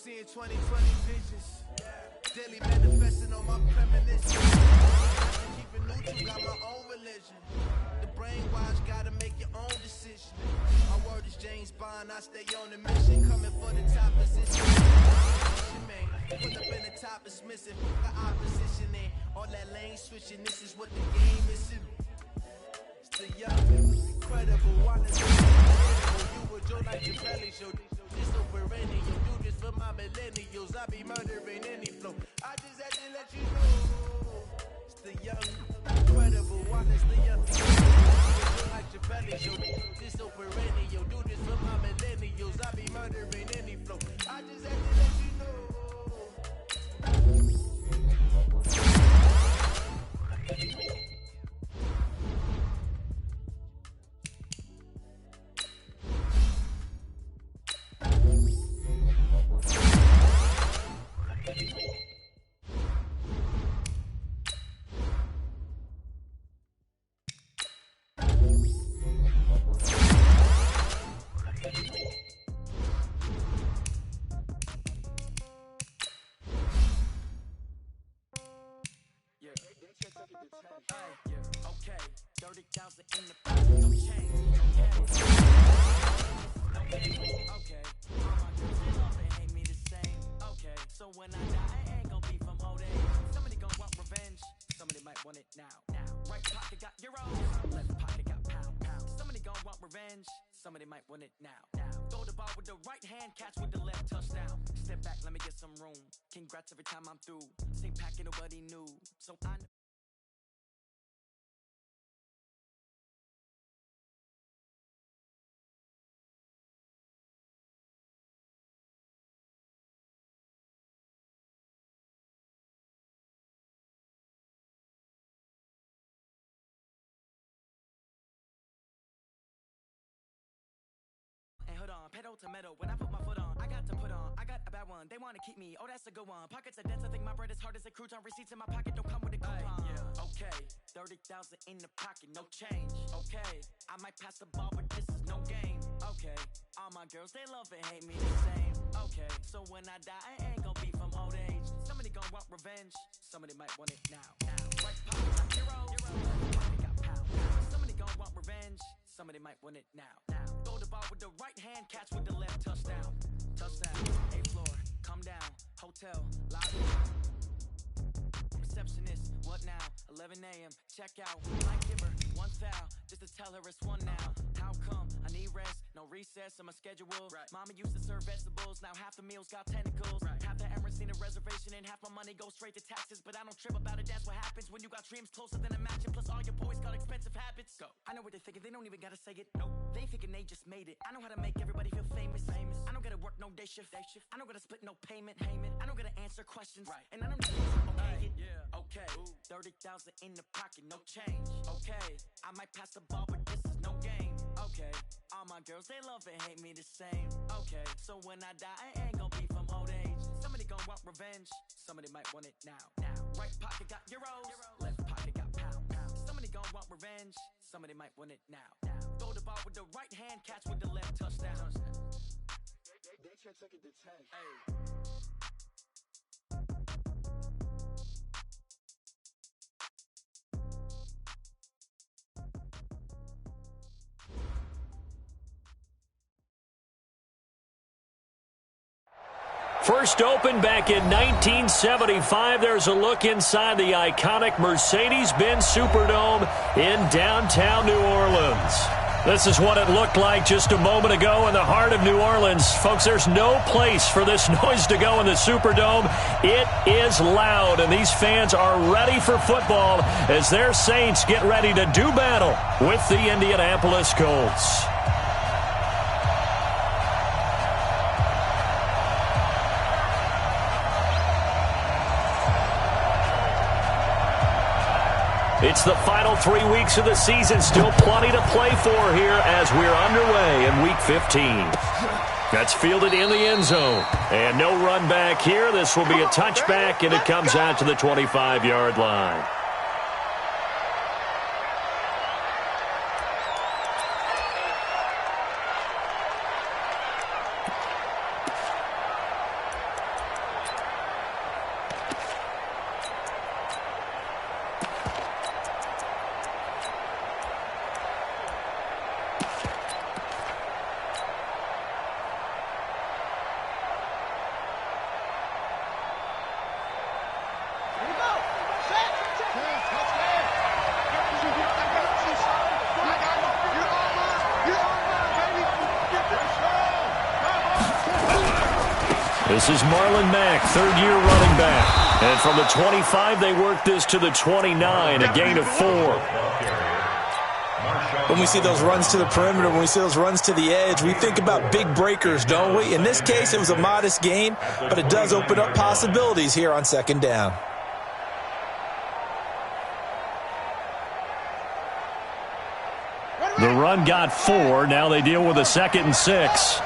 seeing 2020 visions. Daily manifesting on my premonition. Keeping neutral, got my own religion. The brainwash, gotta make your own decision. My word is James Bond, I stay on the mission. Coming for the top position. Man, pull up in the top is missing. The opposition in all that lane switching. This is what the game is. It's the young, incredible, honest, you would Joe like your belly show. This so perennial, do this for my millennials. I be murdering any flow. I just had to let you know. It's the young, incredible, honestly young. Joe like your belly show. This so perennial, do this for my millennials. I be murdering any flow. I just had to let you know. Okay, 30,000 in the pocket, no change. Okay, all my girls they love and hate me the same. Okay, so when I die, I ain't gon' be from old age. Somebody gon' want revenge, somebody might want it now. Right pocket got euros, left pocket got pound. Somebody gon' want revenge, somebody might want it now. Throw the ball with the right hand, catch with the left, touchdown. Step back, let me get some room. Congrats every time I'm through. Same packet, nobody knew, so I know. Hold on, pedal to metal, when I put my foot on, I got to put on, I got a bad one, they wanna keep me, oh that's a good one, pockets are dense, I think my bread is hard as a crouton, receipts in my pocket don't come with a coupon, okay, 30,000 in the pocket, no change, okay, I might pass the ball, but this is no game, okay, all my girls, they love and hate me the same, okay, so when I die, I ain't gon' be from old age, somebody gon' want revenge, somebody might want it now, right pocket got euros, left pocket got pound, somebody gon' want revenge, somebody might want it now. Throw the ball with the right hand, catch with the left, touchdown. Touchdown, A floor, come down, hotel, lobby. Receptionist, what now? 11 a.m., check out. Line giver, one foul, just to tell her it's one now. How come? I need rest, no recess on my schedule. Right. Mama used to serve vegetables, now half the meals got tentacles. Right. Half the Emirates need a reservation and half my money goes straight to taxes. But I don't trip about it, that's what happens when you got dreams closer than a mansion. Plus all your boys got expensive habits. Go. I know what they're thinking, they don't even gotta say it. Nope. They thinking they just made it. I know how to make everybody feel famous. I don't gotta work no day shift. I don't gotta split no payment. I don't gotta answer questions. Right. And I don't okay. Yeah. Okay. 30,000 in the pocket, no change. Okay. I might pass the ball, but this is no game. Okay. All my girls, they love and hate me the same. Okay. So when I die, I ain't gon' be from old age. Somebody gon' want revenge. Somebody might want it now. Right pocket got euros. Left pocket got pound. Somebody gon' want revenge. Somebody might want it now. Throw the ball with the right hand, catch with the left, touchdown. They took it to 10. Hey. First opened back in 1975. There's a look inside the iconic Mercedes-Benz Superdome in downtown New Orleans. This is what it looked like just a moment ago in the heart of New Orleans. Folks, there's no place for this noise to go in the Superdome. It is loud, and these fans are ready for football as their Saints get ready to do battle with the Indianapolis Colts. It's the final 3 weeks of the season. Still plenty to play for here as we're underway in Week 15. That's fielded in the end zone. And no run back here. This will be a touchback, and it comes out to the 25-yard line. This is Marlon Mack, third-year running back. And from the 25, they work this to the 29, a gain of 4. When we see those runs to the perimeter, when we see those runs to the edge, we think about big breakers, don't we? In this case, it was a modest gain, but it does open up possibilities here on second down. The run got 4. Now they deal with a 2nd and 6.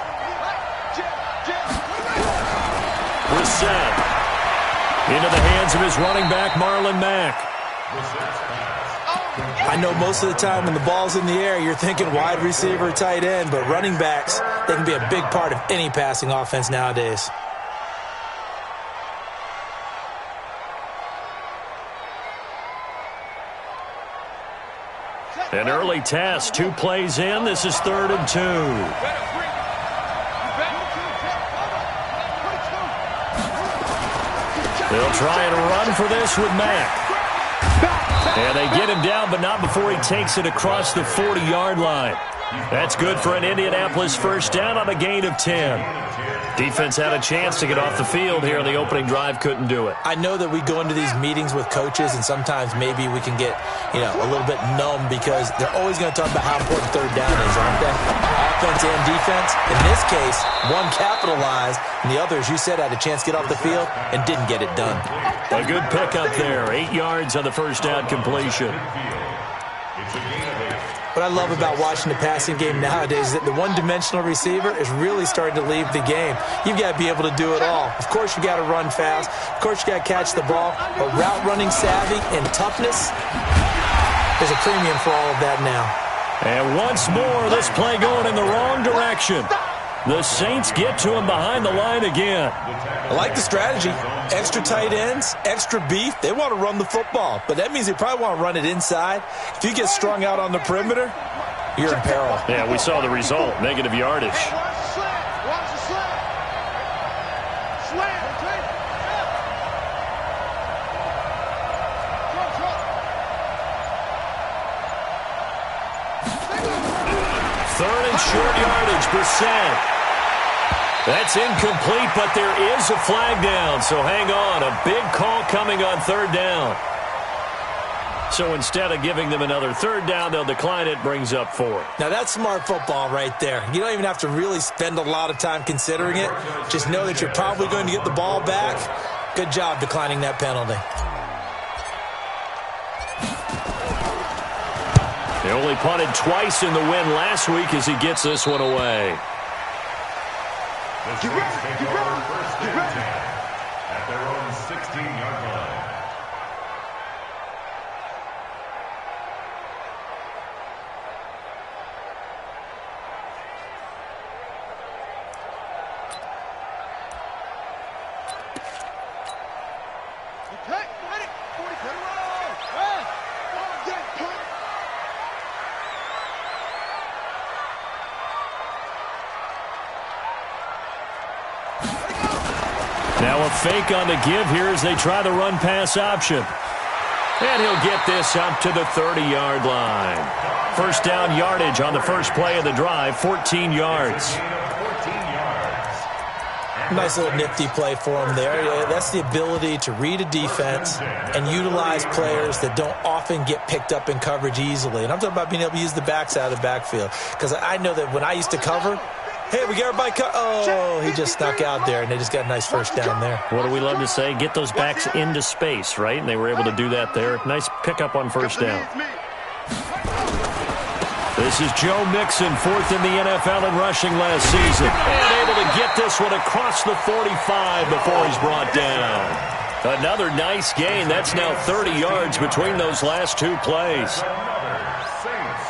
Brissett into the hands of his running back, Marlon Mack. I know most of the time when the ball's in the air, you're thinking wide receiver, tight end, but running backs, they can be a big part of any passing offense nowadays. An early test, 2 plays in. This is 3rd and 2. They'll try and run for this with Mack. And they get him down, but not before he takes it across the 40-yard line. That's good for an Indianapolis first down on a gain of 10. Defense had a chance to get off the field here in the opening drive, couldn't do it. I know that we go into these meetings with coaches, and sometimes maybe we can get, a little bit numb because they're always going to talk about how important third down is, aren't they? Offense and defense. In this case, one capitalized, and the other, as you said, had a chance to get off the field and didn't get it done. A good pickup there. 8 yards on the first down completion. What I love about watching the passing game nowadays is that the one-dimensional receiver is really starting to leave the game. You've got to be able to do it all. Of course, you got to run fast. Of course, you got to catch the ball. But route running savvy and toughness, there's a premium for all of that now. And once more, this play going in the wrong direction. The Saints get to him behind the line again. I like the strategy. Extra tight ends, extra beef. They want to run the football, but that means they probably want to run it inside. If you get strung out on the perimeter, you're in peril. Yeah, we saw the result, negative yardage. Third and short yardage, Brissett. That's incomplete, but there is a flag down, so hang on. A big call coming on third down. So instead of giving them another third down, they'll decline it, brings up 4. Now that's smart football right there. You don't even have to really spend a lot of time considering it. Just know that you're probably going to get the ball back. Good job declining that penalty. He only punted twice in the win last week as he gets this one away. The Saints take over first and 10 at their own 16-yard line. Now a fake on the give here as they try the run-pass option. And he'll get this up to the 30-yard line. First down yardage on the first play of the drive, 14 yards. Nice little nifty play for him there. That's the ability to read a defense and utilize players that don't often get picked up in coverage easily. And I'm talking about being able to use the backs out of the backfield. Because I know that when I used to cover, hey, we got everybody oh, he just snuck out there, and they just got a nice first down there. What do we love to say? Get those backs into space, right? And they were able to do that there. Nice pickup on first down. This is Joe Mixon, 4th in the NFL in rushing last season. And able to get this one across the 45 before he's brought down. Another nice gain. That's now 30 yards between those last 2 plays. Saints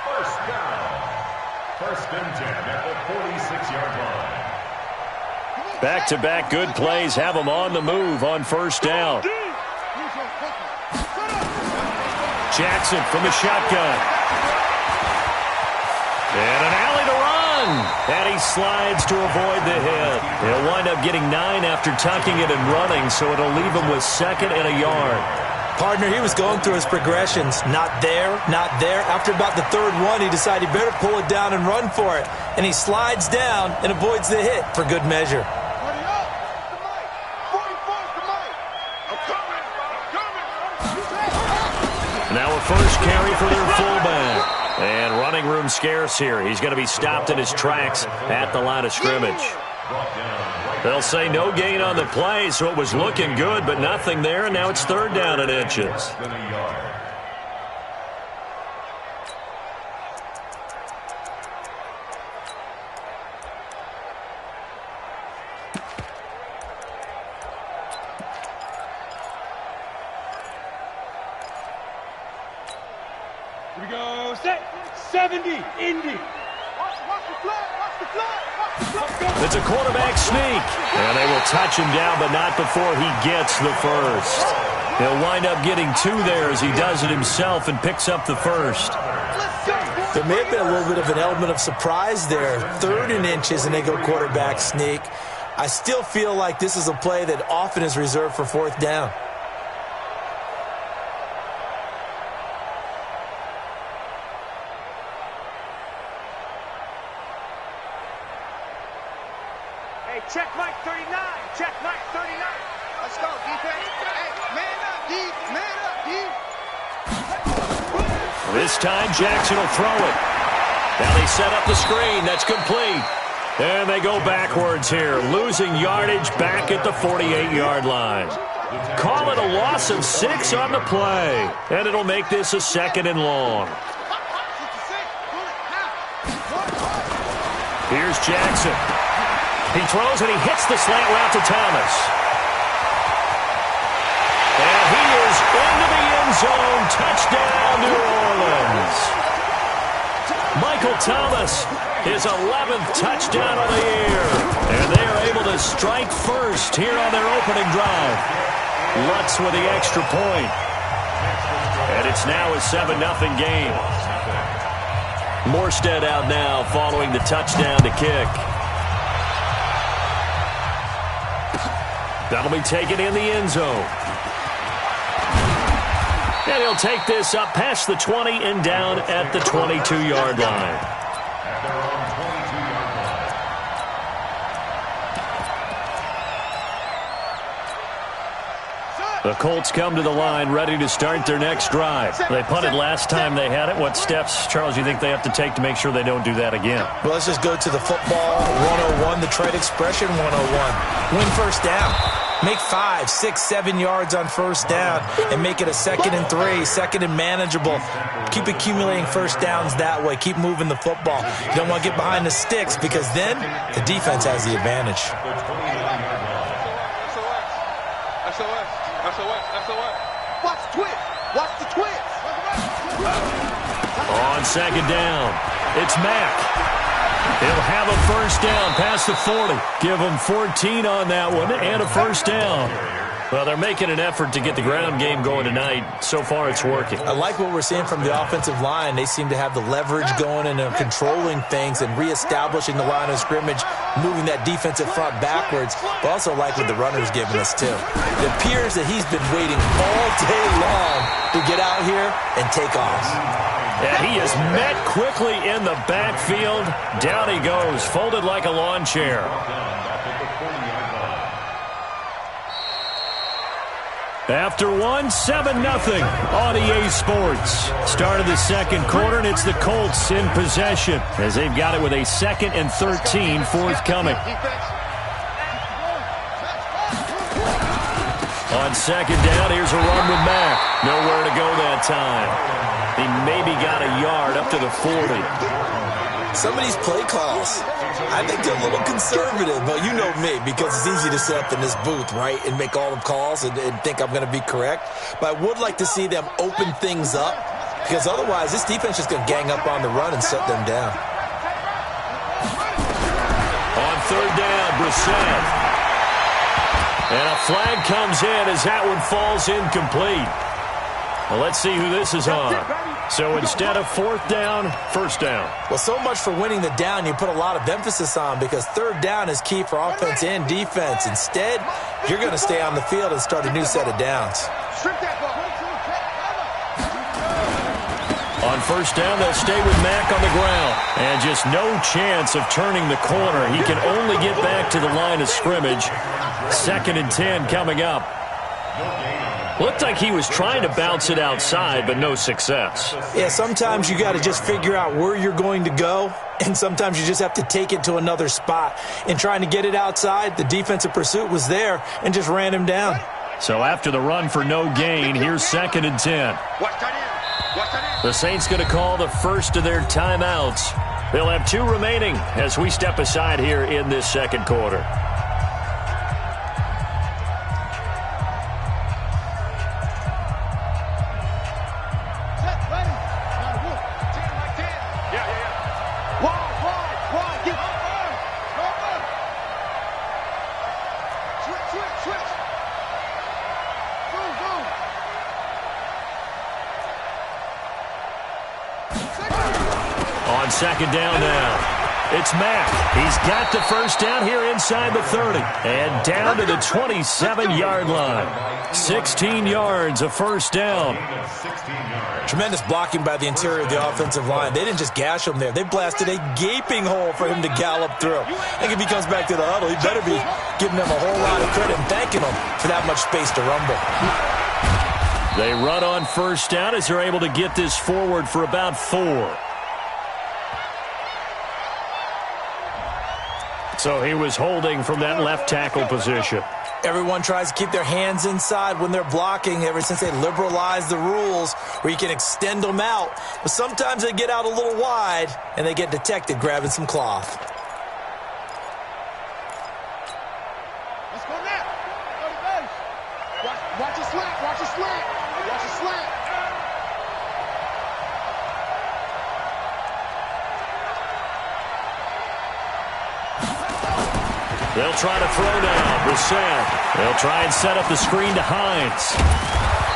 first down. First and 10 at the 46-yard line. Back-to-back good plays have them on the move on first down. Jackson from the shotgun. And an alley to run. And he slides to avoid the hit. He'll wind up getting 9 after tucking it and running, so it'll leave him with 2nd and a yard. Partner, he was going through his progressions. Not there, not there. After about the 3rd one, he decided he better pull it down and run for it. And he slides down and avoids the hit for good measure. carry for their fullback. And running room scarce here. He's going to be stopped in his tracks at the line of scrimmage. They'll say no gain on the play, so it was looking good, but nothing there, and now it's 3rd down and inches. Here we go. Set. 70. Indy. It's a quarterback sneak. And they will touch him down, but not before he gets the first. He'll wind up getting 2 there as he does it himself and picks up the first. There may have been a little bit of an element of surprise there. 3rd and inches, and they go quarterback sneak. I still feel like this is a play that often is reserved for 4th down. Check Mike 39. Check Mike 39. Let's go, defense. Hey, man up, D. Man up, D. This time, Jackson will throw it. Now they set up the screen. That's complete. And they go backwards here, losing yardage back at the 48-yard line. Call it a loss of 6 on the play. And it'll make this a 2nd and long. Here's Jackson. He throws and he hits the slant route to Thomas. And he is into the end zone. Touchdown, New Orleans. Michael Thomas, his 11th touchdown of the year. And they are able to strike first here on their opening drive. Lutz with the extra point. And it's now a 7-0 game. Morstead out now following the touchdown to kick. That'll be taken in the end zone. And he'll take this up past the 20 and down at the 22-yard line. The Colts come to the line ready to start their next drive. They punted last time they had it. What steps, Charles, you think they have to take to make sure they don't do that again? Well, let's just go to the football 101, the trade expression 101. Win first down. Make 5, 6, 7 yards on first down and make it a 2nd and 3, 2nd and manageable. Keep accumulating first downs that way. Keep moving the football. You don't want to get behind the sticks because then the defense has the advantage. SOS. Watch the twist. Watch the twist. On 2nd down, it's Mack. He'll have a first down past the 40. Give him 14 on that one and a first down. Well, they're making an effort to get the ground game going tonight. So far, it's working. I like what we're seeing from the offensive line. They seem to have the leverage going and are controlling things and reestablishing the line of scrimmage, moving that defensive front backwards, but also like what the runner's giving us, too. It appears that he's been waiting all day long to get out here and take off. Yeah, he is met quickly in the backfield. Down he goes, folded like a lawn chair. After 7-0 on EA Sports. Start of the second quarter, and it's the Colts in possession as they've got it with a 2nd and 13 forthcoming. On 2nd down, here's a run with Mack. Nowhere to go that time. He maybe got a yard up to the 40. Some of these play calls, I think they're a little conservative, but you know me, because it's easy to sit up in this booth, right, and make all the calls and think I'm going to be correct. But I would like to see them open things up, because otherwise this defense is going to gang up on the run and shut them down. On 3rd down, Brissett. And a flag comes in as that one falls incomplete. Well, let's see who this is on. So instead of 4th down, 1st down. Well, so much for winning the down you put a lot of emphasis on, because 3rd down is key for offense and defense. Instead, you're going to stay on the field and start a new set of downs. On 1st down, they'll stay with Mack on the ground. And just no chance of turning the corner. He can only get back to the line of scrimmage. 2nd and 10 coming up. Looked like he was trying to bounce it outside, but no success. Yeah, sometimes you got to just figure out where you're going to go, and sometimes you just have to take it to another spot. In trying to get it outside, the defensive pursuit was there and just ran him down. So after the run for no gain, here's 2nd and 10. The Saints going to call the first of their timeouts. They'll have 2 remaining as we step aside here in this second quarter. On 2nd down now, it's Mack. He's got the first down here inside the 30 and down to the 27-yard line. 16 yards, a first down. Tremendous blocking by the interior of the offensive line. They didn't just gash him there. They blasted a gaping hole for him to gallop through. I think if he comes back to the huddle, he better be giving them a whole lot of credit and thanking them for that much space to rumble. They run on first down as they're able to get this forward for about 4. So he was holding from that left tackle position. Everyone tries to keep their hands inside when they're blocking ever since they liberalized the rules where you can extend them out. But sometimes they get out a little wide and they get detected grabbing some cloth. Let's go now. Go to base. Watch your slant. Watch your slant. Watch your slant. They'll try to throw now. Brissett. They'll try and set up the screen to Hines.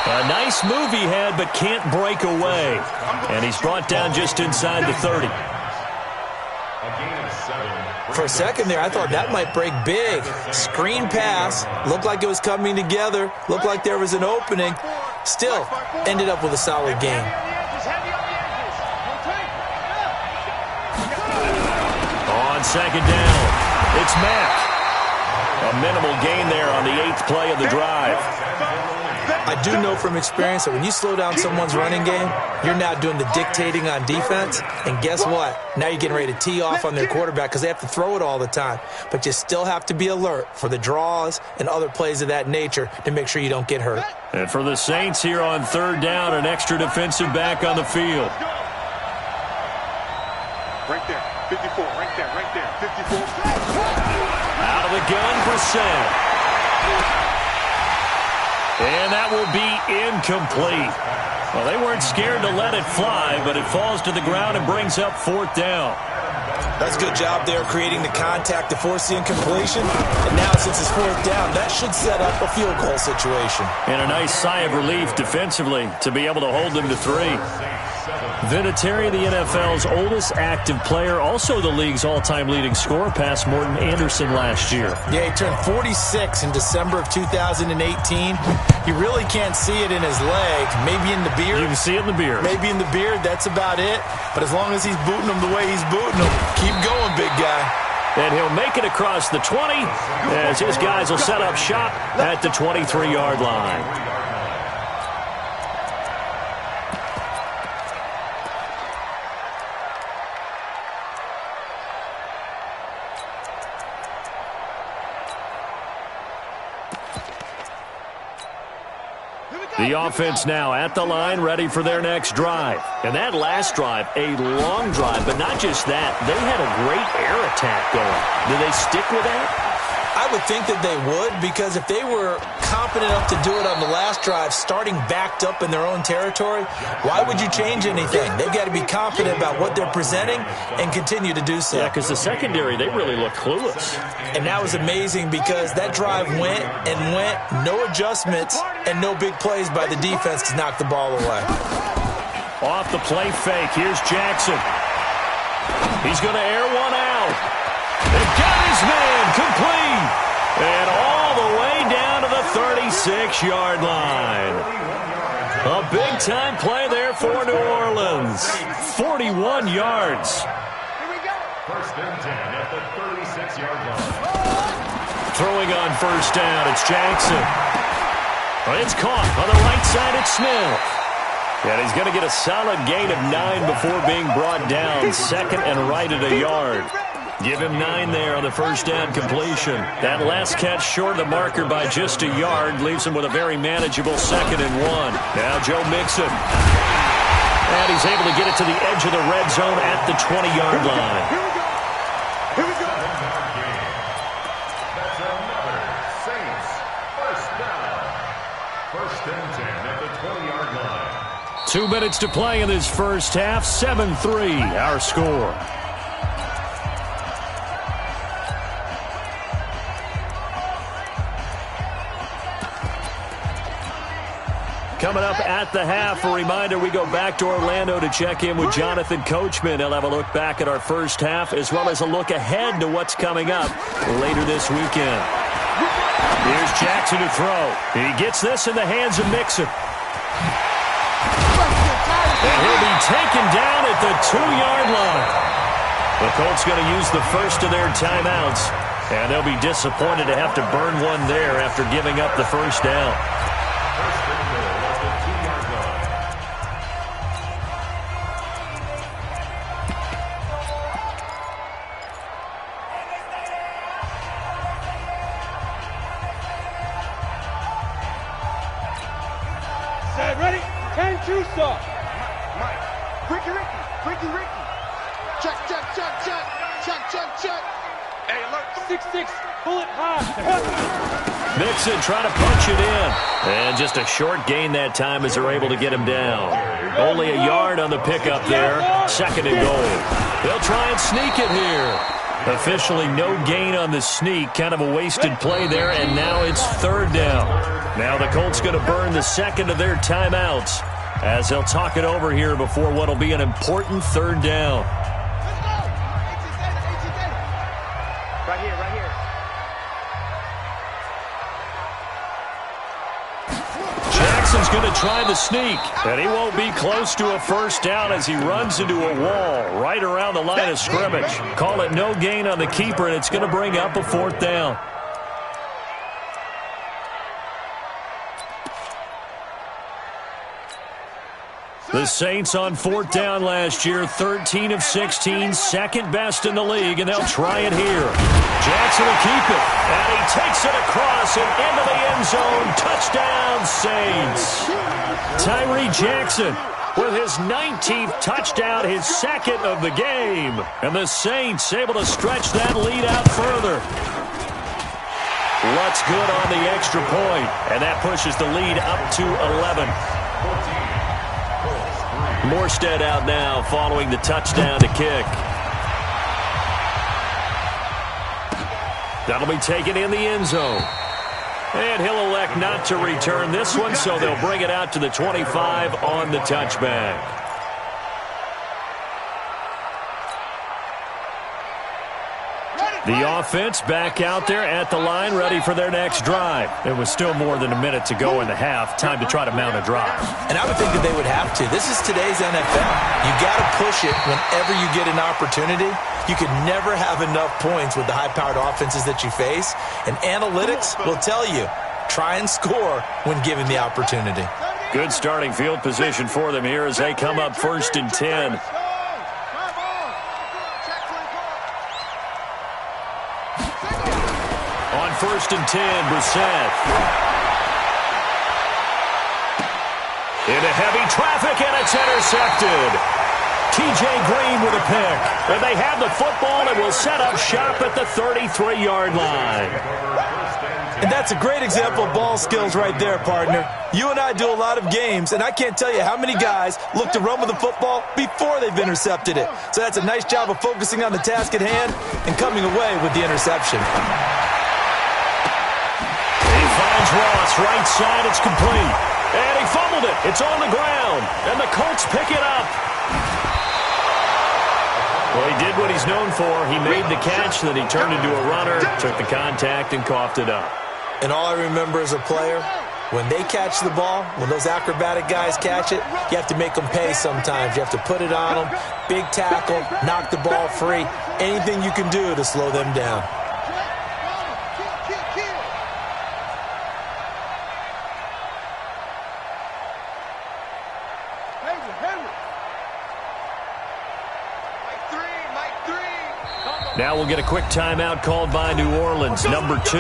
A nice move he had, but can't break away. And he's brought down just inside the 30. For a second there, I thought that might break big. Screen pass. Looked like it was coming together. Looked like there was an opening. Still, ended up with a solid game. On 2nd down, it's Mack. A minimal gain there on the 8th play of the drive. I do know from experience that when you slow down someone's running game, you're now doing the dictating on defense. And guess what? Now you're getting ready to tee off on their quarterback because they have to throw it all the time. But you still have to be alert for the draws and other plays of that nature to make sure you don't get hurt. And for the Saints here on 3rd down, an extra defensive back on the field. Right there. 54. Right there. 54. Out of the gun, Brissett. And that will be incomplete. Well, they weren't scared to let it fly, but it falls to the ground and brings up 4th down. That's a good job there creating the contact to force the incompletion. And now since it's 4th down, that should set up a field goal situation. And a nice sigh of relief defensively to be able to hold them to 3. Vinatieri, the NFL's oldest active player, also the league's all-time leading scorer, past Morton Anderson last year. Yeah, he turned 46 in December of 2018. You really can't see it in his leg. Maybe in the beard. You can see it in the beard. Maybe in the beard. That's about it. But as long as he's booting him the way he's booting him, keep going, big guy. And he'll make it across the 20 as his guys will set up shop at the 23-yard line. The offense now at the line, ready for their next drive. And that last drive, a long drive, but not just that. They had a great air attack going. Do they stick with that? I would think that they would, because if they were competent enough to do it on the last drive, starting backed up in their own territory, why would you change anything? They've got to be confident about what they're presenting and continue to do so. Yeah, because the secondary, they really look clueless. And that was amazing because that drive went and went, no adjustments and no big plays by the defense to knock the ball away. Off the play fake, here's Jackson. He's going to air one out. They've got his man complete. And all the way down to the 36-yard line. A big-time play there for New Orleans. 41 yards. Here we go. 1st and 10 at the 36-yard line. Throwing on first down, it's Jackson. It's caught on the right side. It's Smith. And he's going to get a solid gain of 9 before being brought down. Second and right at a yard. Give him 9 there on the first down completion. That last catch short of the marker by just a yard leaves him with a very manageable 2nd and 1. Now Joe Mixon. And he's able to get it to the edge of the red zone at the 20-yard line. Here we go. That's another Saints first down. First and 10 at the 20-yard line. 2 minutes to play in this first half. 7-3 our score. Coming up at the half, a reminder, we go back to Orlando to check in with Jonathan Coachman. He'll have a look back at our first half as well as a look ahead to what's coming up later this weekend. Here's Jackson to throw. He gets this in the hands of Mixon. And he'll be taken down at the 2-yard line. The Colts going to use the first of their timeouts, and they'll be disappointed to have to burn one there after giving up the first down. Ready? 10 2 stop. Mike. Ricky. Check. Hey, alert. 6-6. Bullet high. Mixon trying to punch it in. And just a short gain that time as they're able to get him down. Only a yard on the pickup there. 2nd and goal. They'll try and sneak it here. Officially no gain on the sneak. Kind of a wasted play there, and now it's 3rd down. Now the Colts going to burn the second of their timeouts as they'll talk it over here before what will be an important 3rd down. Right here. Jackson's going to try the sneak, and he won't be close to a first down as he runs into a wall right around the line of scrimmage. Call it no gain on the keeper, and it's going to bring up a 4th down. The Saints on 4th down last year, 13 of 16, second best in the league, and they'll try it here. Jackson will keep it, and he takes it across and into the end zone. Touchdown, Saints. Tyree Jackson with his 19th touchdown, his 2nd of the game. And the Saints able to stretch that lead out further. What's good on the extra point, and that pushes the lead up to 11. Morstead out now following the touchdown to kick. That'll be taken in the end zone. And he'll elect not to return this one, so they'll bring it out to the 25 on the touchback. The offense back out there at the line, ready for their next drive. It was still more than a minute to go in the half. Time to try to mount a drive. And I would think that they would have to. This is today's NFL. You got to push it whenever you get an opportunity. You can never have enough points with the high-powered offenses that you face. And analytics will tell you, try and score when given the opportunity. Good starting field position for them here as they come up 1st and 10. On 1st and 10, Brissett. Into heavy traffic, and it's intercepted. T.J. Green with a pick. And they have the football and will set up shop at the 33-yard line. And that's a great example of ball skills right there, partner. You and I do a lot of games, and I can't tell you how many guys look to run with the football before they've intercepted it. So that's a nice job of focusing on the task at hand and coming away with the interception. Finds Ross, right side, it's complete. And he fumbled it. It's on the ground. And the Colts pick it up. Well, he did what he's known for. He made the catch, then he turned into a runner, took the contact, and coughed it up. And all I remember as a player, when they catch the ball, when those acrobatic guys catch it, you have to make them pay sometimes. You have to put it on them, big tackle, knock the ball free, anything you can do to slow them down. Now we'll get a quick timeout called by New Orleans, number 2,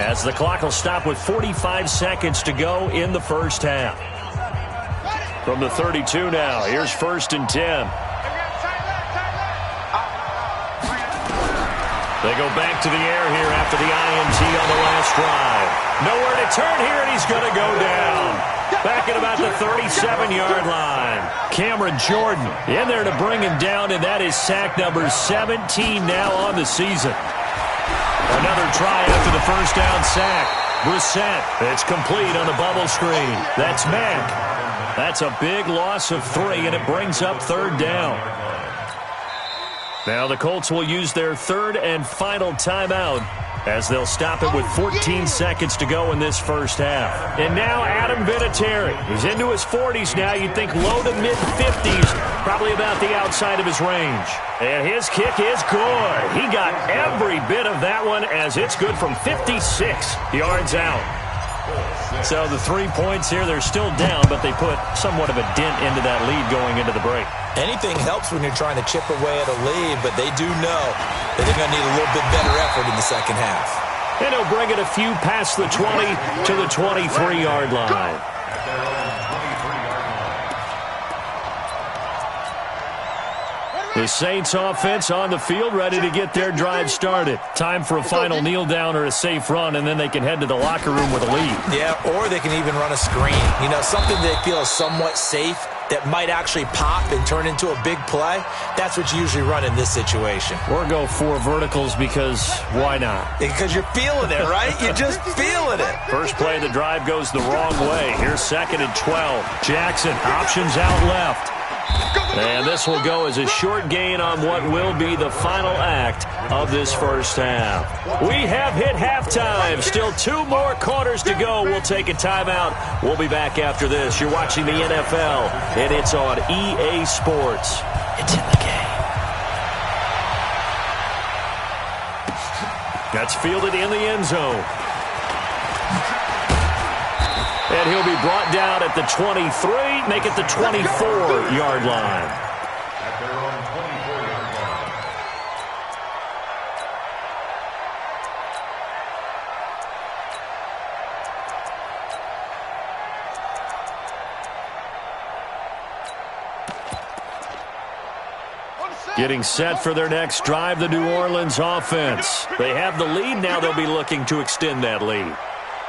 as the clock will stop with 45 seconds to go in the first half. From the 32 now, here's 1st and 10. They go back to the air here after the INT on the last drive. Nowhere to turn here, and he's going to go down. Back at about the 37-yard line. Cameron Jordan in there to bring him down, and that is sack number 17 now on the season. Another try after the first down sack. Brissett, it's complete on the bubble screen. That's Mack. That's a big loss of 3, and it brings up 3rd down. Now the Colts will use their 3rd and final timeout as they'll stop it with 14 seconds to go in this first half. And now Adam Vinatieri. He's into his 40s now. You'd think low to mid-50s, probably about the outside of his range. And his kick is good. He got every bit of that one as it's good from 56 yards out. So the 3 points here, they're still down, but they put somewhat of a dent into that lead going into the break. Anything helps when you're trying to chip away at a lead, but they do know that they're going to need a little bit better effort in the second half. And he'll bring it a few past the 20 to the 23-yard line. The Saints offense on the field, ready to get their drive started. Time for a final kneel down or a safe run, and then they can head to the locker room with a lead. Yeah, or they can even run a screen. You know, something they feel is somewhat safe that might actually pop and turn into a big play. That's what you usually run in this situation. Or go 4 verticals because why not? Because you're feeling it, right? You're just feeling it. First play of the drive goes the wrong way. Here's 2nd and 12. Jackson, options out left. And this will go as a short gain on what will be the final act of this first half. We have hit halftime. Still 2 more quarters to go. We'll take a timeout. We'll be back after this. You're watching the NFL, and it's on EA Sports. It's in the game. That's fielded in the end zone. And he'll be brought down at the 23, make it the 24-yard line. At their own 24-yard line. Getting set for their next drive, the New Orleans offense. They have the lead now. They'll be looking to extend that lead.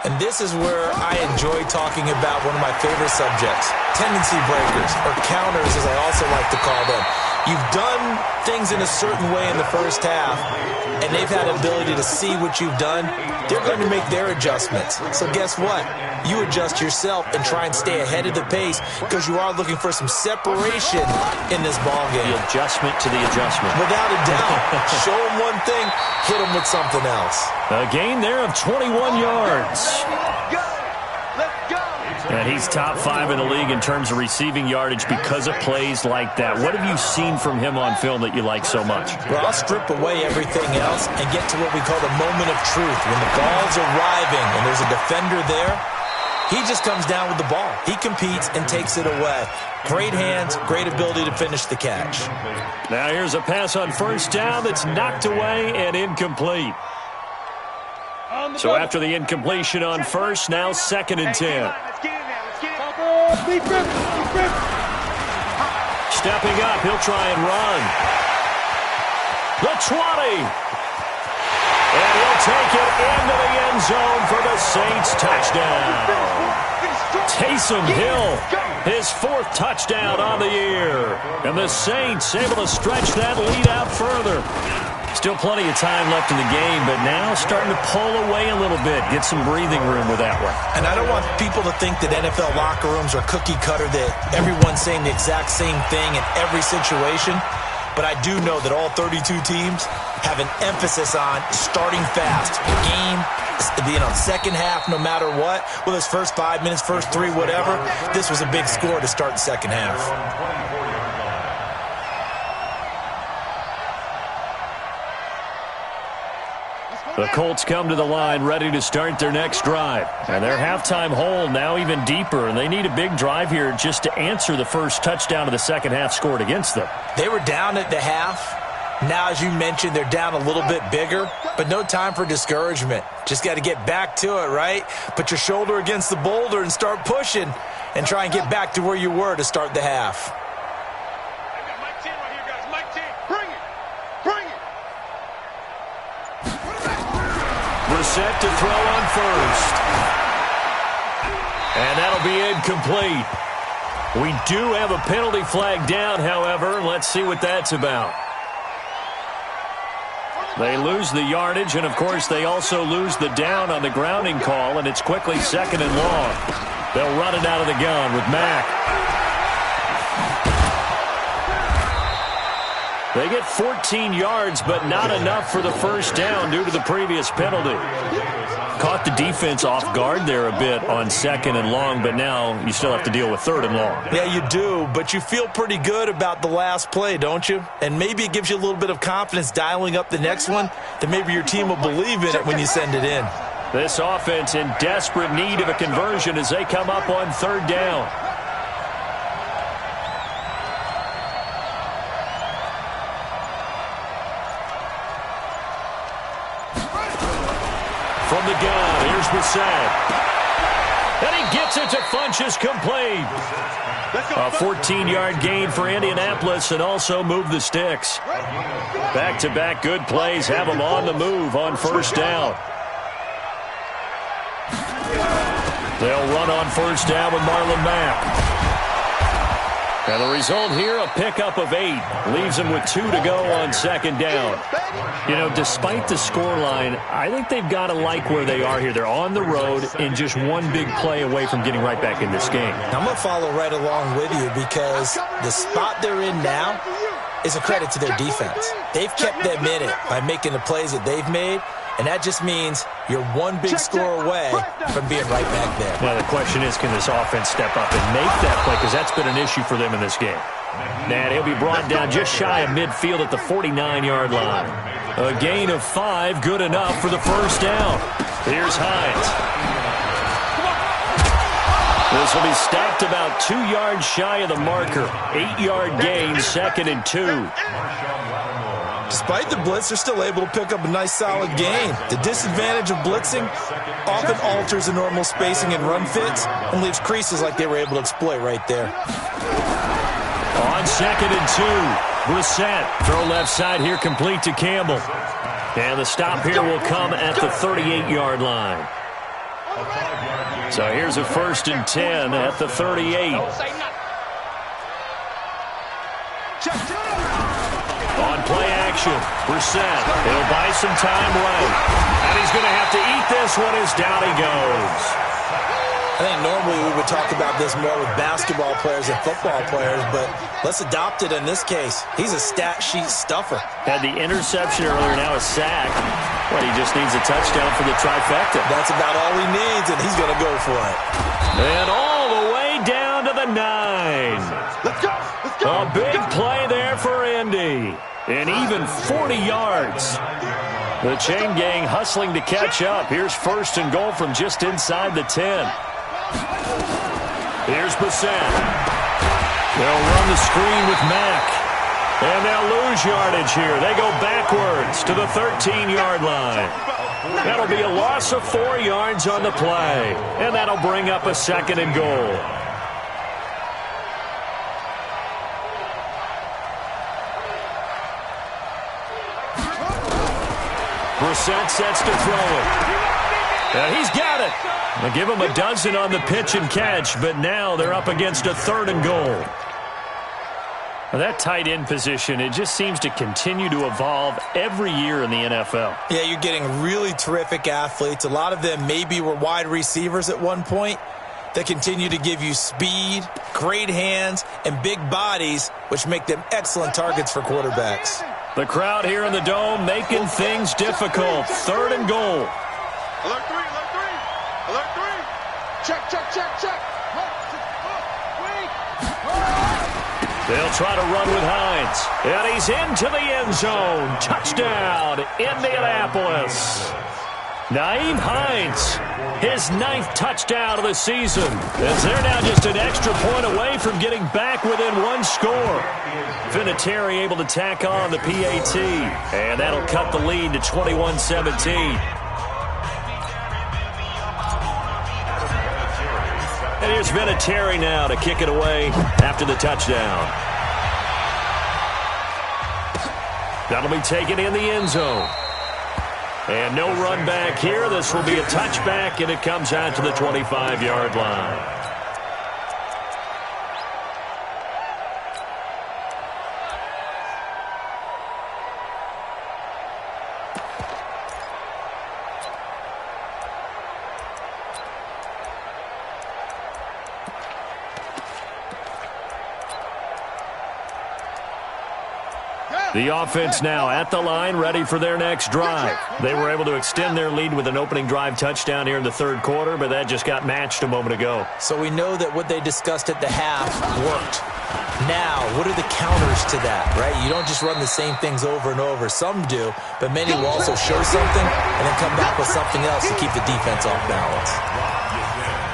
And this is where I enjoy talking about one of my favorite subjects, tendency breakers, or counters as I also like to call them. You've done things in a certain way in the first half, and they've had the ability to see what you've done. They're going to make their adjustments. So guess what? You adjust yourself and try and stay ahead of the pace because you are looking for some separation in this ball game. The adjustment to the adjustment. Without a doubt. Show them one thing, hit them with something else. A gain there of 21 yards. And he's top 5 in the league in terms of receiving yardage because of plays like that. What have you seen from him on film that you like so much? Well, I'll strip away everything else and get to what we call the moment of truth. When the ball's arriving and there's a defender there, he just comes down with the ball. He competes and takes it away. Great hands, great ability to finish the catch. Now here's a pass on first down that's knocked away and incomplete. So after the incompletion on first, now 2nd and 10. Stepping up, he'll try and run. The 20. And he'll take it into the end zone for the Saints touchdown. Taysom Hill, his 4th touchdown on the year. And the Saints able to stretch that lead out further. Still plenty of time left in the game, but now starting to pull away a little bit, get some breathing room with that one. And I don't want people to think that NFL locker rooms are cookie cutter, that everyone's saying the exact same thing in every situation. But I do know that all 32 teams have an emphasis on starting fast. Game, second half, no matter what. Whether it's first 5 minutes, first 3, whatever. This was a big score to start the second half. The Colts come to the line ready to start their next drive. And their halftime hole now even deeper, and they need a big drive here just to answer the first touchdown of the second half scored against them. They were down at the half, Now, as you mentioned, they're down a little bit bigger, but no time for discouragement. Just got to get back to it, right? Put your shoulder against the boulder and start pushing and try and get back to where you were to start the half. Mike 10 right here, guys. Mike 10. Bring it. Bring it. Brissett to throw on first. And that'll be incomplete. We do have a penalty flag down, however. Let's see what that's about. They lose the yardage, and, of course, they also lose the down on the grounding call, and it's quickly second and long. They'll run it out of the gun with Mack. They get 14 yards, but not enough for the first down due to the previous penalty. Caught the defense off guard there a bit on second and long, but now you still have to deal with third and long. Yeah, you do, but you feel pretty good about the last play, don't you? And maybe it gives you a little bit of confidence dialing up the next one, that maybe your team will believe in it when you send it in. This offense in desperate need of a conversion as they come up on third down. From the gun, here's Brissett. And he gets it to Funchess, complete. A 14-yard gain for Indianapolis and also move the sticks. Back-to-back good plays have them on the move on first down. They'll run on first down with Marlon Mack. And the result here, a pickup of 8. Leaves them with 2 to go on second down. You know, despite the scoreline, I think they've got to like where they are here. They're on the road and just one big play away from getting right back in this game. I'm going to follow right along with you because the spot they're in now is a credit to their defense. They've kept them in it by making the plays that they've made, and that just means you're one big score away from being right back there. Now, the question is, can this offense step up and make that play? Because that's been an issue for them in this game. And he'll be brought down just shy of midfield at the 49-yard line. A gain of 5, good enough for the first down. Here's Hines. This will be stopped about 2 yards shy of the marker. 8-yard gain, second and 2. Despite the blitz, they're still able to pick up a nice solid gain. The disadvantage of blitzing often alters the normal spacing and run fits and leaves creases like they were able to exploit right there. On second and 2, Brissett. Throw left side here, complete to Campbell. And the stop here will come at the 38-yard line. So here's a first and 10 at the 38. On play action, Brissett. He'll buy some time right. And he's going to have to eat this one as down he goes. I think normally we would talk about this more with basketball players and football players, but let's adopt it in this case. He's a stat sheet stuffer. Had the interception earlier, now a sack. But he just needs a touchdown for the trifecta. That's about all he needs, and he's going to go for it. And all the way down to the 9. Let's go. Let's go. A big play there for Indy. And even 40 yards. The chain gang hustling to catch up. Here's first and goal from just inside the 10. Here's Brissett. They'll run the screen with Mack. And they'll lose yardage here. They go backwards to the 13-yard line. That'll be a loss of 4 yards on the play. And that'll bring up a second and goal. Brissett sets to throw it. And he's got it. They'll give him a dozen on the pitch and catch, but now they're up against a third and goal. Now that tight end position, it just seems to continue to evolve every year in the NFL. Yeah, you're getting really terrific athletes. A lot of them maybe were wide receivers at one point. They continue to give you speed, great hands, and big bodies, which make them excellent targets for quarterbacks. The crowd here in the Dome making things difficult. Third and goal. Alert 3, alert 3. Alert 3. Check, check, check, check. They'll try to run with Hines. And he's into the end zone. Touchdown, Indianapolis. Naeem Hines, his 9th touchdown of the season, as they're now just an extra point away from getting back within one score. Vinatieri able to tack on the PAT, and that'll cut the lead to 21-17. And here's Vinatieri now to kick it away after the touchdown. That'll be taken in the end zone. And no run back here. This will be a touchback, and it comes out to the 25-yard line. The offense now at the line, ready for their next drive. They were able to extend their lead with an opening drive touchdown here in the third quarter, but that just got matched a moment ago. So we know that what they discussed at the half worked. Now, what are the counters to that, right? You don't just run the same things over and over. Some do, but many will also show something and then come back with something else to keep the defense off balance.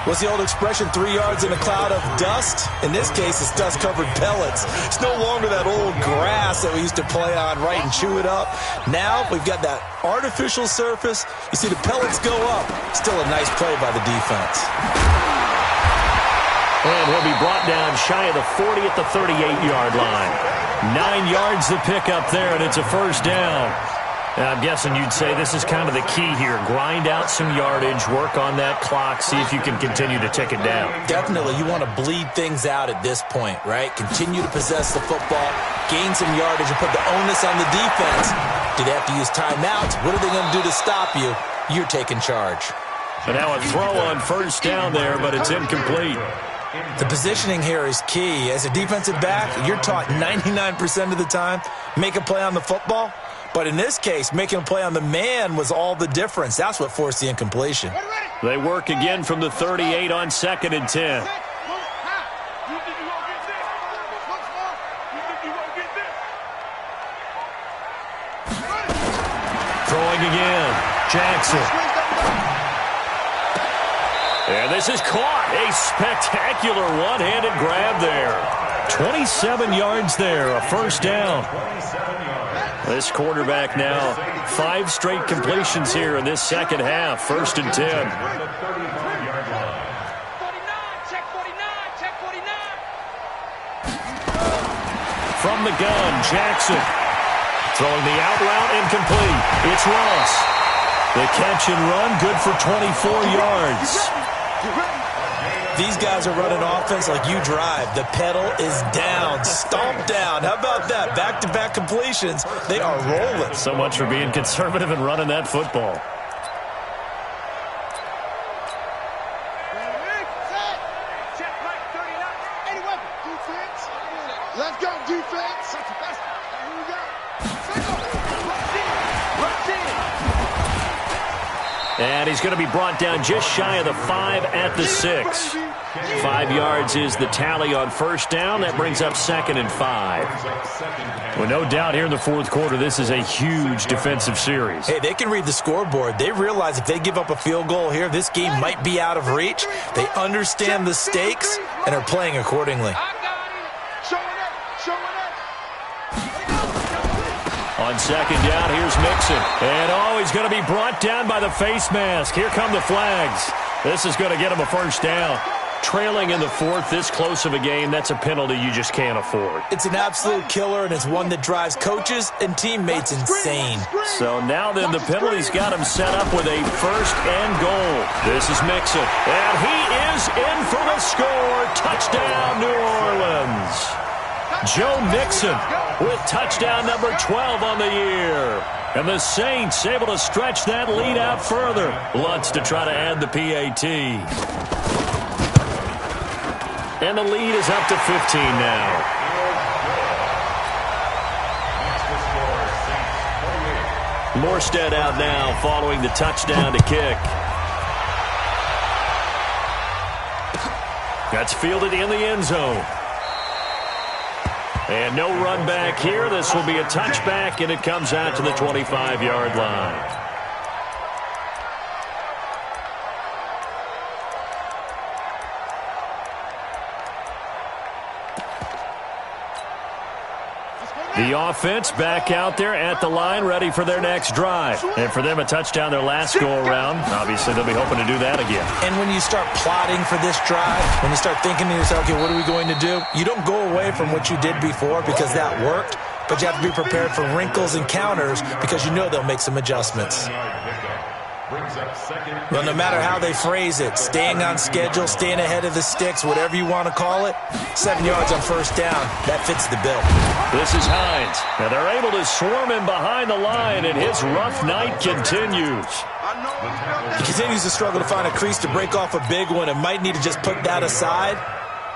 What's the old expression, 3 yards in a cloud of dust? In this case, it's dust-covered pellets. It's no longer that old grass that we used to play on, right, and chew it up. Now we've got that artificial surface. You see the pellets go up. Still a nice play by the defense. And he'll be brought down shy of the 40 at the 38-yard line. 9 yards to pick up there, and it's a first down. I'm guessing you'd say this is kind of the key here. Grind out some yardage, work on that clock, see if you can continue to tick it down. Definitely. You want to bleed things out at this point, right? Continue to possess the football, gain some yardage, and put the onus on the defense. Do they have to use timeouts? What are they going to do to stop you? You're taking charge. And now a throw on first down there, but it's incomplete. The positioning here is key. As a defensive back, you're taught 99% of the time, make a play on the football. But in this case, making a play on the man was all the difference. That's what forced the incompletion. They work again from the 38 on 2nd and 10. Throwing again. Jackson. And this is caught. A spectacular one-handed grab there. 27 yards there, a first down. This quarterback now, 5 straight completions here in this second half. 1st and 10. 49, check 49, check 49. From the gun, Jackson. Throwing the out route, incomplete. It's Ross. The catch and run, good for 24 yards. These guys are running offense like you drive. The pedal is down, stomp down. How about that? Back-to-back completions. They are rolling. So much for being conservative and running that football. Check right 39. Any weapon. Defense. Let's go, defense. Here we go. And he's going to be brought down just shy of the 5 at the 6. 5 yards is the tally on first down. That brings up 2nd and 5. Well, no doubt here in the fourth quarter, this is a huge defensive series. Hey, they can read the scoreboard. They realize if they give up a field goal here, this game might be out of reach. They understand the stakes and are playing accordingly. On second down, here's Mixon. And, he's going to be brought down by the face mask. Here come the flags. This is going to get him a first down. Trailing in the fourth, this close of a game, that's a penalty you just can't afford. It's an absolute killer, and it's one that drives coaches and teammates insane. So now then, the penalty's got him set up with a first and goal. This is Mixon. And he is in for the score. Touchdown, New Orleans. Joe Mixon with touchdown number 12 on the year. And the Saints able to stretch that lead out further. Lutz to try to add the PAT. And the lead is up to 15 now. Morstead out now following the touchdown to kick. That's fielded in the end zone. And no run back here. This will be a touchback, and it comes out to the 25-yard line. The offense back out there at the line, ready for their next drive. And for them, a touchdown their last go-around. Obviously, they'll be hoping to do that again. And when you start plotting for this drive, when you start thinking to yourself, okay, what are we going to do? You don't go away from what you did before because that worked, but you have to be prepared for wrinkles and counters because you know they'll make some adjustments. Well, no matter how they phrase it, staying on schedule, staying ahead of the sticks, whatever you want to call it, 7 yards on first down, that fits the bill. This is Hines, and they're able to swarm him behind the line, and his rough night continues. He continues to struggle to find a crease to break off a big one and might need to just put that aside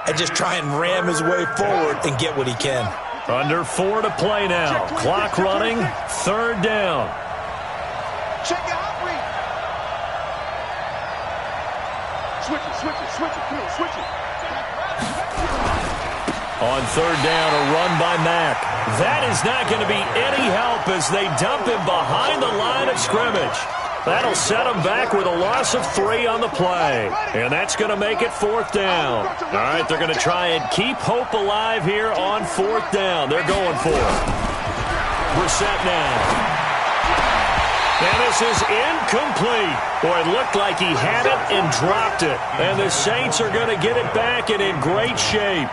and just try and ram his way forward and get what he can. Under 4 to play now. Clock running, third down. Check your hot read. Switch it. Come on, switch it. On third down, a run by Mack. That is not going to be any help as they dump him behind the line of scrimmage. That'll set him back with a loss of 3 on the play. And that's going to make it fourth down. All right, they're going to try and keep hope alive here on fourth down. They're going for it. Brissett now. And this is incomplete. Boy, it looked like he had it and dropped it. And the Saints are going to get it back and in great shape.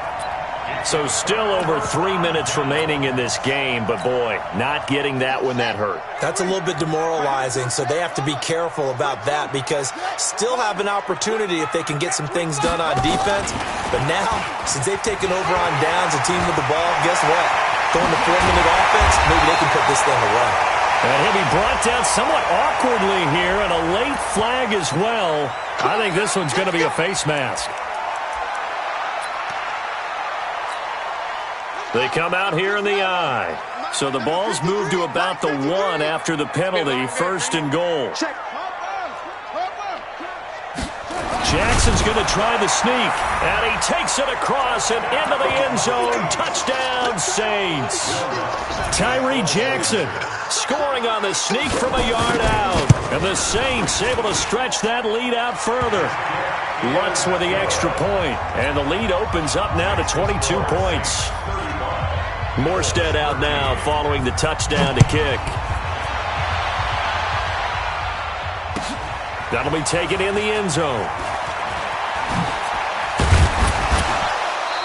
So still over 3 minutes remaining in this game, but boy, not getting that when that hurt. That's a little bit demoralizing, so they have to be careful about that because still have an opportunity if they can get some things done on defense. But now, since they've taken over on downs, a team with the ball, guess what? Going to 4-minute offense, maybe they can put this thing away. And he'll be brought down somewhat awkwardly here, and a late flag as well. I think this one's going to be a face mask. They come out here in the eye. So the ball's moved to about the 1 after the penalty, first and goal. Jackson's going to try the sneak, and he takes it across and into the end zone. Touchdown, Saints. Tyree Jackson scoring on the sneak from a yard out. And the Saints able to stretch that lead out further. Lutz with the extra point, and the lead opens up now to 22 points. Morstead out now following the touchdown to kick. That'll be taken in the end zone.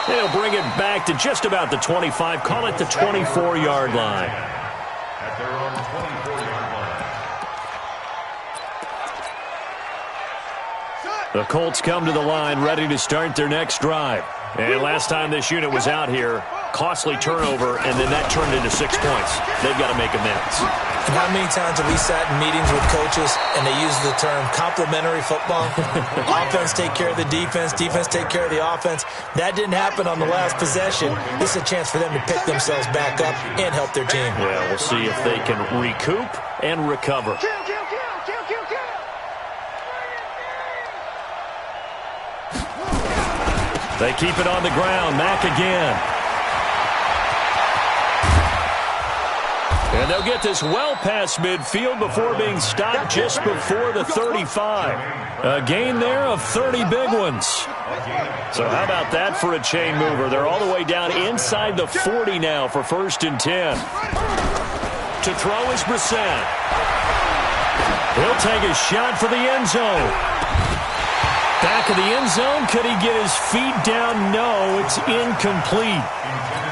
They'll bring it back to just about the 25, call it the 24-yard line. At their own 24-yard line. The Colts come to the line ready to start their next drive. And last time this unit was out here, costly turnover, and then that turned into 6 points. They've got to make amends. And how many times have we sat in meetings with coaches and they use the term complementary football? Offense take care of the defense, defense take care of the offense. That didn't happen on the last possession. This is a chance for them to pick themselves back up and help their team. Well, we'll see if they can recoup and recover. They keep it on the ground. Mack again. And they'll get this well past midfield before being stopped just before the 35. A gain there of 30 big ones. So how about that for a chain mover? They're all the way down inside the 40 now for first and 10. To throw is Brissett. He'll take a shot for the end zone. Back of the end zone. Could he get his feet down? No, it's incomplete.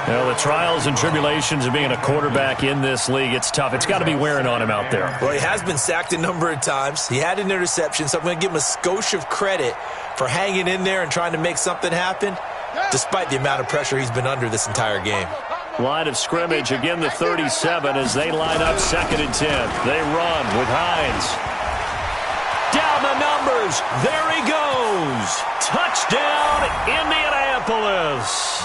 Well, the trials and tribulations of being a quarterback in this league, it's tough. It's got to be wearing on him out there. Well, he has been sacked a number of times. He had an interception, so I'm going to give him a skosh of credit for hanging in there and trying to make something happen, despite the amount of pressure he's been under this entire game. Line of scrimmage, again the 37 as they line up second and 10. They run with Hines. Down the numbers. There he goes. Touchdown, Indianapolis.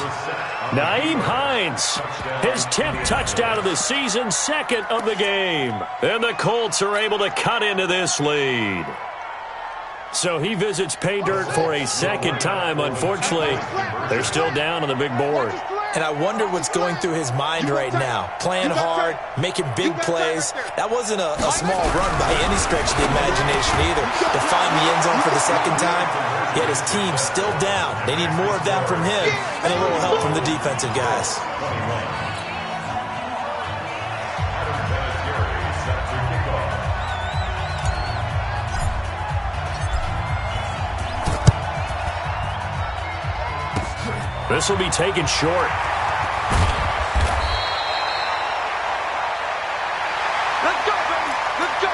Nyheim Hines, his 10th touchdown of the season, second of the game. And the Colts are able to cut into this lead. So he visits pay dirt for a second time. Unfortunately, they're still down on the big board. And I wonder what's going through his mind right now. Playing hard, making big plays. That wasn't a small run by any stretch of the imagination either. To find the end zone for the second time, yet his team's still down. They need more of that from him and a little help from the defensive guys. This will be taken short. Let's go, baby. Let's go.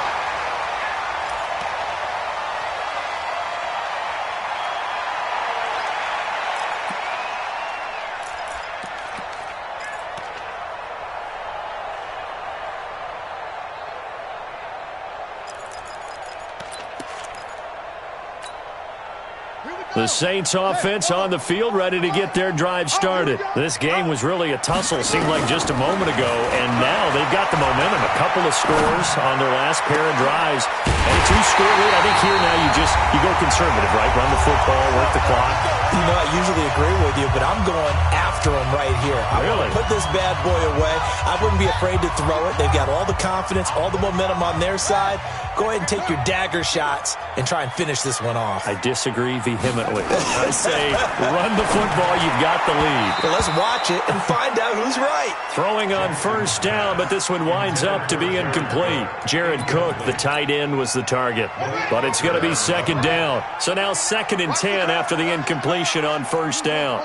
The Saints offense on the field, ready to get their drive started. This game was really a tussle, seemed like just a moment ago, and now they've got the momentum. A couple of scores on their last pair of drives. And a 2-score lead. I think here now you go conservative, right? Run the football, work the clock. You know, I usually agree with you, but I'm going after him right here. I want to put this bad boy away. I wouldn't be afraid to throw it. They've got all the confidence, all the momentum on their side. Go ahead and take your dagger shots and try and finish this one off. I disagree vehemently. I say run the football. You've got the lead. Well, let's watch it and find out who's right. Throwing on first down, but this one winds up to be incomplete. Jared Cook, the tight end, was the target. But it's going to be second down. So now 2nd and 10 after the incompletion on first down.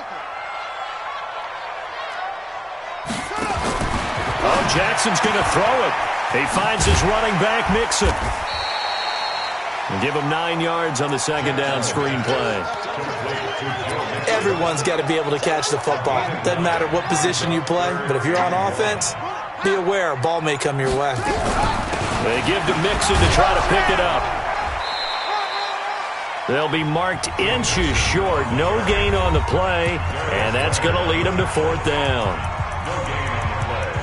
Oh, Jackson's going to throw it. He finds his running back, Mixon. And give him 9 yards on the second down screen play. Everyone's got to be able to catch the football. Doesn't matter what position you play, but if you're on offense, be aware a ball may come your way. They give to Mixon to try to pick it up. They'll be marked inches short. No gain on the play, and that's going to lead them to 4th down.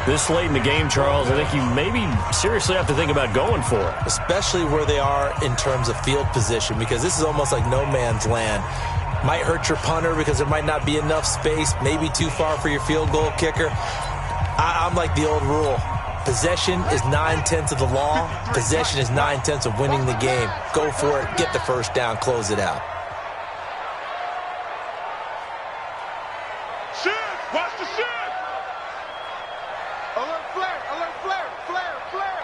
This late in the game, Charles, I think you maybe seriously have to think about going for it. Especially where they are in terms of field position, because this is almost like no man's land. Might hurt your punter because there might not be enough space, maybe too far for your field goal kicker. I'm like the old rule. Possession is 9/10 of the law. Possession is 9/10 of winning the game. Go for it, get the first down, close it out. Shit! Watch the shit! Alert flare! Alert flare! Flare! Flare!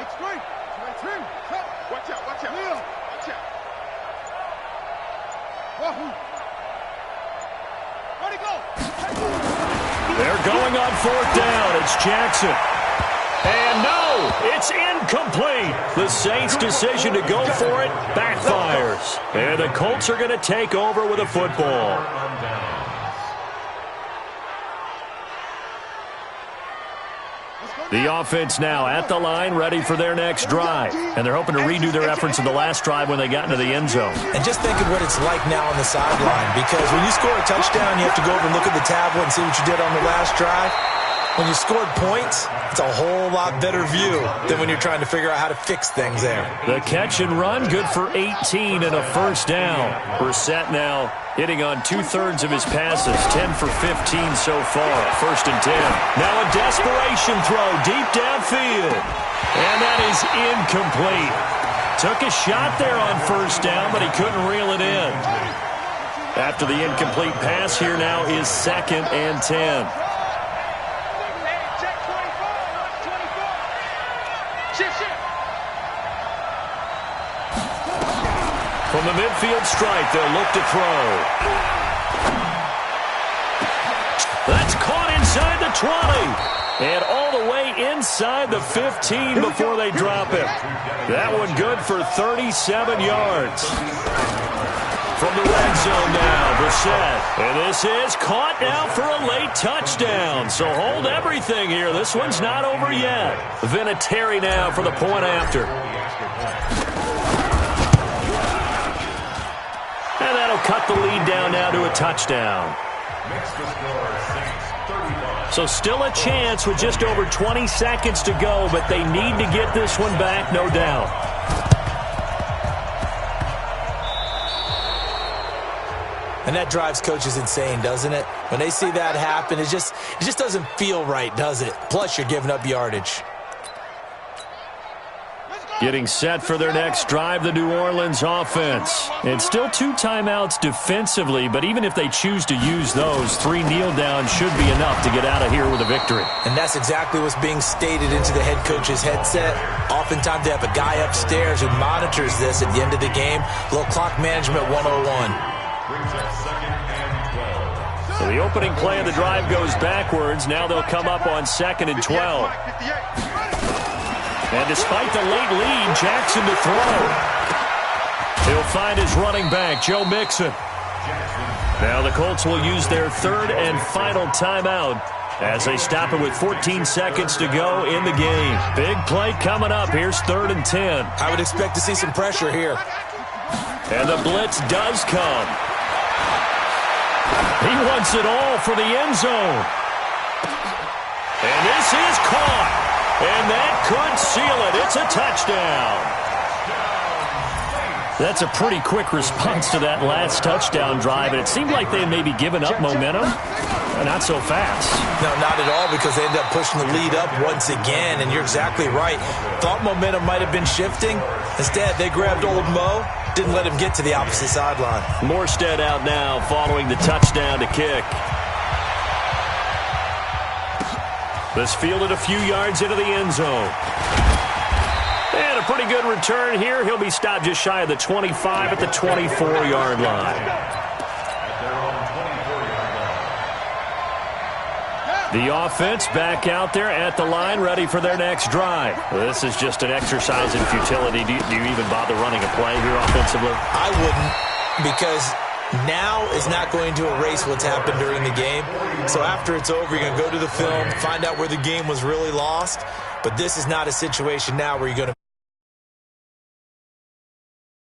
Extreme! Extreme! Watch out! Watch out! Leo! Watch out! Wahoo! Where'd he go? They're going on 4th down. It's Jackson. And no, it's incomplete. The Saints' decision to go for it backfires. And the Colts are going to take over with a football. The offense now at the line, ready for their next drive. And they're hoping to redo their efforts in the last drive when they got into the end zone. And just think of what it's like now on the sideline, because when you score a touchdown, you have to go over and look at the tablet and see what you did on the last drive. When you scored points, it's a whole lot better view than when you're trying to figure out how to fix things there. The catch and run, good for 18 and a first down. Brissett now hitting on 2/3 of his passes, 10 for 15 so far. 1st and 10. Now a desperation throw deep downfield. And that is incomplete. Took a shot there on first down, but he couldn't reel it in. After the incomplete pass, here now is 2nd and 10. From the midfield stripe, they'll look to throw. That's caught inside the 20. And all the way inside the 15 before they drop it. That one good for 37 yards. From the red zone now, Brissett. And this is caught now for a late touchdown. So hold everything here. This one's not over yet. Vinatieri now for the point after. And that'll cut the lead down now to a touchdown. So still a chance with just over 20 seconds to go, but they need to get this one back, no doubt. And that drives coaches insane, doesn't it? When they see that happen, it just doesn't feel right, does it? Plus, you're giving up yardage. Getting set for their next drive, the New Orleans offense. It's still 2 timeouts defensively, but even if they choose to use those, 3 kneel downs should be enough to get out of here with a victory. And that's exactly what's being stated into the head coach's headset. Oftentimes they have a guy upstairs who monitors this at the end of the game. Little clock management 101. Brings up 2nd and 12. So the opening play of the drive goes backwards. Now they'll come up on 2nd and 12. And despite the late lead, Jackson to throw. He'll find his running back, Joe Mixon. Now the Colts will use their 3rd and final timeout as they stop it with 14 seconds to go in the game. Big play coming up. Here's 3rd and 10. I would expect to see some pressure here. And the blitz does come. He wants it all for the end zone. And this is caught. And that could seal it. It's a touchdown. That's a pretty quick response to that last touchdown drive. And it seemed like they had maybe given up momentum. Not so fast. No, not at all, because they ended up pushing the lead up once again. And you're exactly right. Thought momentum might have been shifting. Instead, they grabbed old Mo. Didn't let him get to the opposite sideline. Morstead out now following the touchdown to kick. This fielded a few yards into the end zone. And a pretty good return here. He'll be stopped just shy of the 25 at the 24-yard line. The offense back out there at the line, ready for their next drive. This is just an exercise in futility. Do you even bother running a play here offensively? I wouldn't, because now is not going to erase what's happened during the game. So after it's over, you're going to go to the film, find out where the game was really lost. But this is not a situation now where you're going to